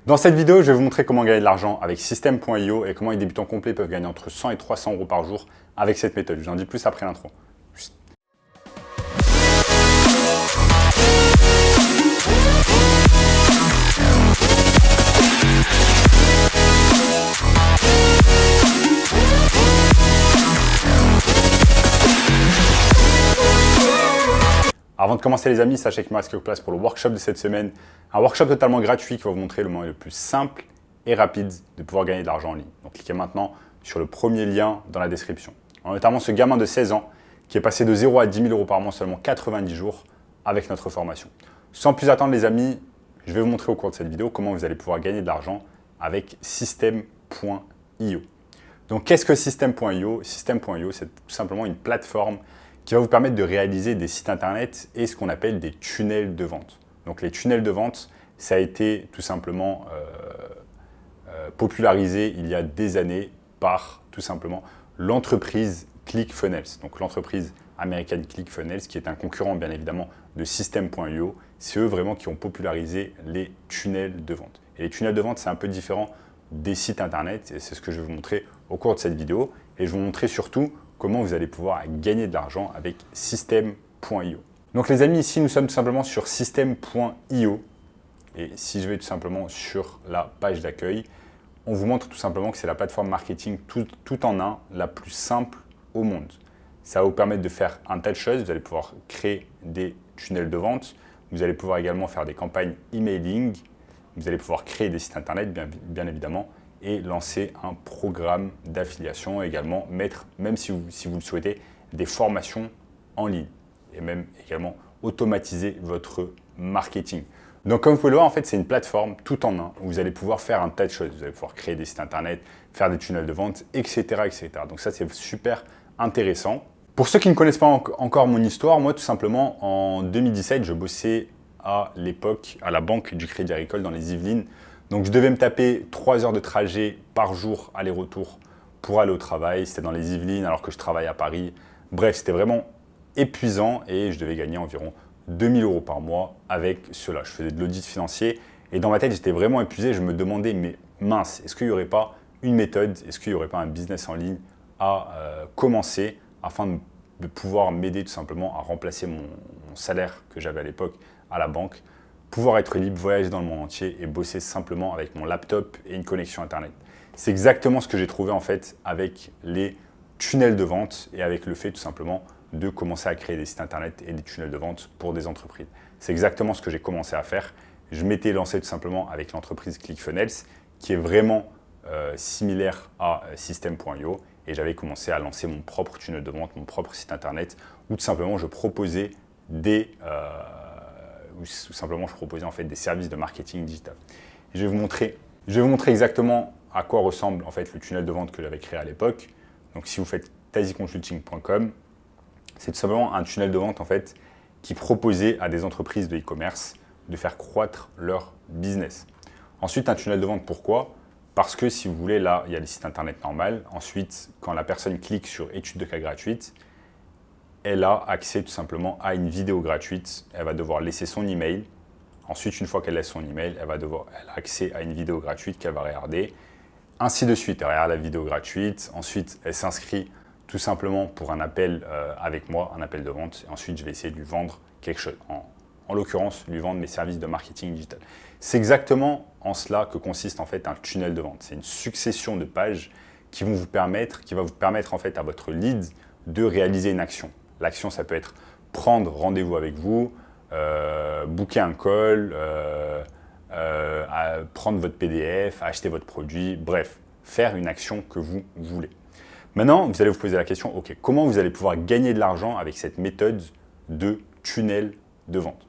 Dans cette vidéo, je vais vous montrer comment gagner de l'argent avec System.io et comment les débutants complets peuvent gagner entre 100 et 300 euros par jour avec cette méthode. Je vous en dis plus après l'intro. Avant de commencer les amis, sachez qu'il me reste quelques places pour le workshop de cette semaine. Un workshop totalement gratuit qui va vous montrer le moyen le plus simple et rapide de pouvoir gagner de l'argent en ligne. Donc cliquez maintenant sur le premier lien dans la description. Notamment ce gamin de 16 ans qui est passé de 0 à 10 000 euros par mois en seulement 90 jours avec notre formation. Sans plus attendre les amis, je vais vous montrer au cours de cette vidéo comment vous allez pouvoir gagner de l'argent avec System.io. Donc qu'est-ce que System.io? System.io, c'est tout simplement une plateforme qui va vous permettre de réaliser des sites internet et ce qu'on appelle des tunnels de vente. Donc les tunnels de vente, ça a été tout simplement popularisé il y a des années par tout simplement l'entreprise ClickFunnels. Donc l'entreprise américaine ClickFunnels qui est un concurrent bien évidemment de System.io. C'est eux vraiment qui ont popularisé les tunnels de vente. Et les tunnels de vente, c'est un peu différent des sites internet et c'est ce que je vais vous montrer au cours de cette vidéo. Et je vais vous montrer surtout comment vous allez pouvoir gagner de l'argent avec System.io. Donc les amis, ici nous sommes tout simplement sur System.io et si je vais tout simplement sur la page d'accueil, on vous montre tout simplement que c'est la plateforme marketing tout en un, la plus simple au monde. Ça va vous permettre de faire un tas de choses, vous allez pouvoir créer des tunnels de vente, vous allez pouvoir également faire des campagnes emailing, vous allez pouvoir créer des sites internet bien évidemment, et lancer un programme d'affiliation, également mettre, même si vous le souhaitez, des formations en ligne et même également automatiser votre marketing. Donc comme vous pouvez le voir, en fait, c'est une plateforme tout en un où vous allez pouvoir faire un tas de choses. Vous allez pouvoir créer des sites internet, faire des tunnels de vente, etc. etc. Donc ça, c'est super intéressant. Pour ceux qui ne connaissent pas encore mon histoire, moi, tout simplement, en 2017, je bossais à l'époque à la Banque du Crédit Agricole dans les Yvelines. Donc, je devais me taper 3 heures de trajet par jour aller-retour pour aller au travail. C'était dans les Yvelines alors que je travaille à Paris. Bref, c'était vraiment épuisant et je devais gagner environ 2 000 euros par mois avec cela. Je faisais de l'audit financier et dans ma tête, j'étais vraiment épuisé. Je me demandais, mais mince, est-ce qu'il n'y aurait pas une méthode, est-ce qu'il n'y aurait pas un business en ligne à commencer afin de pouvoir m'aider tout simplement à remplacer mon salaire que j'avais à l'époque à la banque, pouvoir être libre, voyager dans le monde entier et bosser simplement avec mon laptop et une connexion internet. C'est exactement ce que j'ai trouvé en fait avec les tunnels de vente et avec le fait tout simplement de commencer à créer des sites internet et des tunnels de vente pour des entreprises. C'est exactement ce que j'ai commencé à faire. Je m'étais lancé tout simplement avec l'entreprise ClickFunnels qui est vraiment similaire à System.io et j'avais commencé à lancer mon propre tunnel de vente, mon propre site internet où tout simplement je proposais en fait des services de marketing digital. Et je vais vous montrer exactement à quoi ressemble en fait le tunnel de vente que j'avais créé à l'époque. Donc si vous faites taziconsulting.com, c'est tout simplement un tunnel de vente en fait qui proposait à des entreprises de e-commerce de faire croître leur business. Ensuite, un tunnel de vente, pourquoi? Parce que si vous voulez, là, il y a les sites internet normal. Ensuite, quand la personne clique sur étude de cas gratuite, elle a accès tout simplement à une vidéo gratuite. Elle va devoir laisser son email. Ensuite, une fois qu'elle laisse son email, elle a accès à une vidéo gratuite qu'elle va regarder. Ainsi de suite, elle regarde la vidéo gratuite. Ensuite, elle s'inscrit tout simplement pour un appel avec moi, un appel de vente. Et ensuite, je vais essayer de lui vendre quelque chose. En l'occurrence, lui vendre mes services de marketing digital. C'est exactement en cela que consiste en fait un tunnel de vente. C'est une succession de pages qui va vous permettre en fait à votre lead de réaliser une action. L'action, ça peut être prendre rendez-vous avec vous, booker un call, prendre votre PDF, acheter votre produit, bref, faire une action que vous voulez. Maintenant, vous allez vous poser la question, ok, comment vous allez pouvoir gagner de l'argent avec cette méthode de tunnel de vente?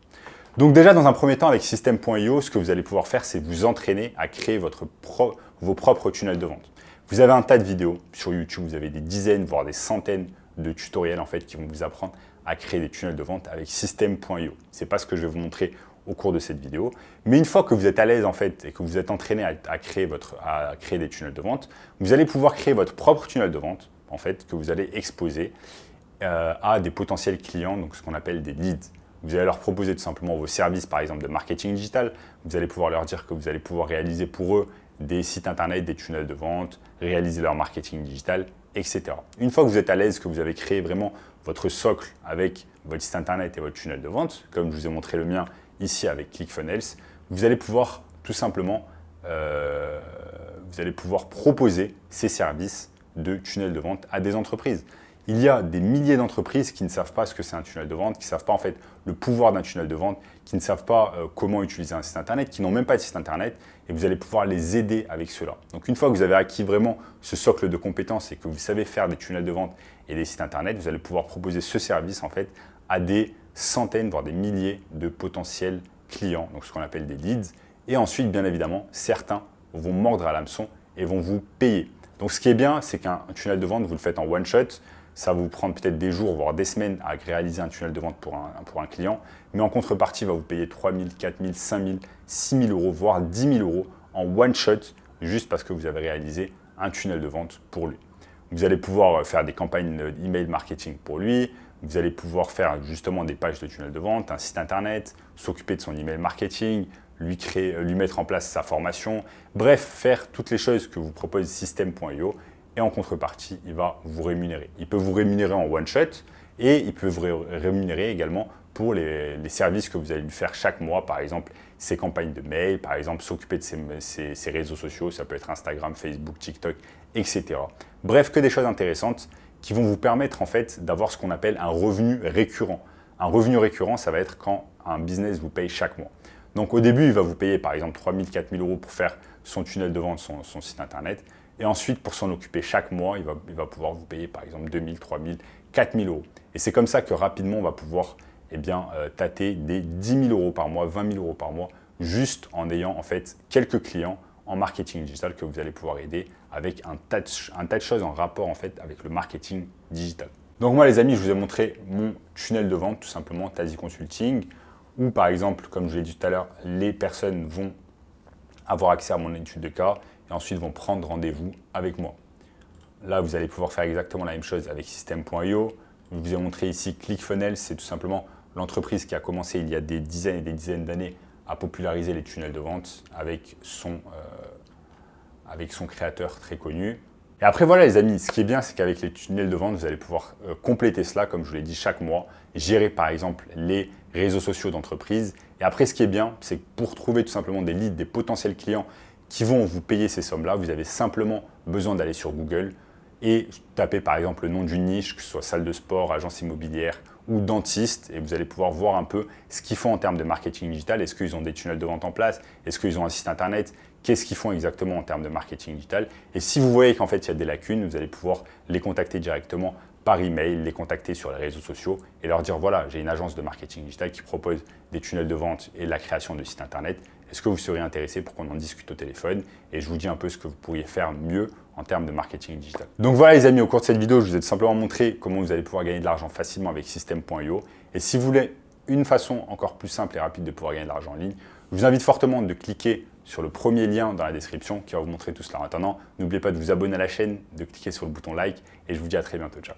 Donc déjà, dans un premier temps, avec System.io, ce que vous allez pouvoir faire, c'est vous entraîner à créer vos propres tunnels de vente. Vous avez un tas de vidéos sur YouTube, vous avez des dizaines, voire des centaines de tutoriels en fait qui vont vous apprendre à créer des tunnels de vente avec System.io. Ce n'est pas ce que je vais vous montrer au cours de cette vidéo, mais une fois que vous êtes à l'aise en fait et que vous êtes entraîné à créer des tunnels de vente, vous allez pouvoir créer votre propre tunnel de vente en fait que vous allez exposer à des potentiels clients, donc ce qu'on appelle des leads. Vous allez leur proposer tout simplement vos services, par exemple de marketing digital. Vous allez pouvoir leur dire que vous allez pouvoir réaliser pour eux des sites internet, des tunnels de vente, réaliser leur marketing digital, etc. Une fois que vous êtes à l'aise, que vous avez créé vraiment votre socle avec votre site internet et votre tunnel de vente, comme je vous ai montré le mien ici avec ClickFunnels, vous allez pouvoir tout simplement proposer ces services de tunnel de vente à des entreprises. Il y a des milliers d'entreprises qui ne savent pas ce que c'est un tunnel de vente, qui ne savent pas en fait le pouvoir d'un tunnel de vente, qui ne savent pas comment utiliser un site internet, qui n'ont même pas de site internet, et vous allez pouvoir les aider avec cela. Donc une fois que vous avez acquis vraiment ce socle de compétences et que vous savez faire des tunnels de vente et des sites internet, vous allez pouvoir proposer ce service en fait à des centaines, voire des milliers de potentiels clients, donc ce qu'on appelle des leads. Et ensuite, bien évidemment, certains vont mordre à l'hameçon et vont vous payer. Donc ce qui est bien, c'est qu'un tunnel de vente, vous le faites en one shot. Ça va vous prendre peut-être des jours, voire des semaines à réaliser un tunnel de vente pour un client. Mais en contrepartie, il va vous payer 3 000, 4 000, 5 000, 6 000 euros, voire 10 000 euros en one shot, juste parce que vous avez réalisé un tunnel de vente pour lui. Vous allez pouvoir faire des campagnes d'email marketing pour lui. Vous allez pouvoir faire justement des pages de tunnel de vente, un site internet, s'occuper de son email marketing, lui mettre en place sa formation. Bref, faire toutes les choses que vous propose System.io. Et en contrepartie, il va vous rémunérer. Il peut vous rémunérer en one shot et il peut vous rémunérer également pour les services que vous allez lui faire chaque mois, par exemple ses campagnes de mail, par exemple s'occuper de ses réseaux sociaux, ça peut être Instagram, Facebook, TikTok, etc. Bref, que des choses intéressantes qui vont vous permettre en fait d'avoir ce qu'on appelle un revenu récurrent. Un revenu récurrent, ça va être quand un business vous paye chaque mois. Donc au début, il va vous payer par exemple 3 000, 4 000 euros pour faire son tunnel de vente, son site internet. Et ensuite, pour s'en occuper chaque mois, il va pouvoir vous payer par exemple 2 000, 3 000, 4 000 euros. Et c'est comme ça que rapidement, on va pouvoir tâter des 10 000 euros par mois, 20 000 euros par mois, juste en ayant en fait quelques clients en marketing digital que vous allez pouvoir aider avec un tas de choses en rapport en fait avec le marketing digital. Donc moi les amis, je vous ai montré mon tunnel de vente tout simplement, Tasi Consulting, où par exemple, comme je l'ai dit tout à l'heure, les personnes vont avoir accès à mon étude de cas et ensuite vont prendre rendez-vous avec moi. Là, vous allez pouvoir faire exactement la même chose avec System.io. Je vous ai montré ici ClickFunnels, c'est tout simplement l'entreprise qui a commencé il y a des dizaines et des dizaines d'années à populariser les tunnels de vente avec son créateur très connu. Et après voilà les amis, ce qui est bien, c'est qu'avec les tunnels de vente, vous allez pouvoir compléter cela, comme je vous l'ai dit, chaque mois, gérer par exemple les réseaux sociaux d'entreprise. Et après, ce qui est bien, c'est que pour trouver tout simplement des leads, des potentiels clients qui vont vous payer ces sommes-là, vous avez simplement besoin d'aller sur Google et taper par exemple le nom d'une niche, que ce soit salle de sport, agence immobilière ou dentiste, et vous allez pouvoir voir un peu ce qu'ils font en termes de marketing digital. Est-ce qu'ils ont des tunnels de vente en place? Est-ce qu'ils ont un site internet? Qu'est-ce qu'ils font exactement en termes de marketing digital? Et si vous voyez qu'en fait il y a des lacunes, vous allez pouvoir les contacter directement par email, les contacter sur les réseaux sociaux et leur dire voilà, j'ai une agence de marketing digital qui propose des tunnels de vente et la création de sites internet. Est-ce que vous seriez intéressé pour qu'on en discute au téléphone? Et je vous dis un peu ce que vous pourriez faire mieux en termes de marketing digital. Donc voilà les amis, au cours de cette vidéo, je vous ai tout simplement montré comment vous allez pouvoir gagner de l'argent facilement avec System.io. Et si vous voulez une façon encore plus simple et rapide de pouvoir gagner de l'argent en ligne, je vous invite fortement de cliquer sur le premier lien dans la description qui va vous montrer tout cela. En attendant, n'oubliez pas de vous abonner à la chaîne, de cliquer sur le bouton like et je vous dis à très bientôt. Ciao.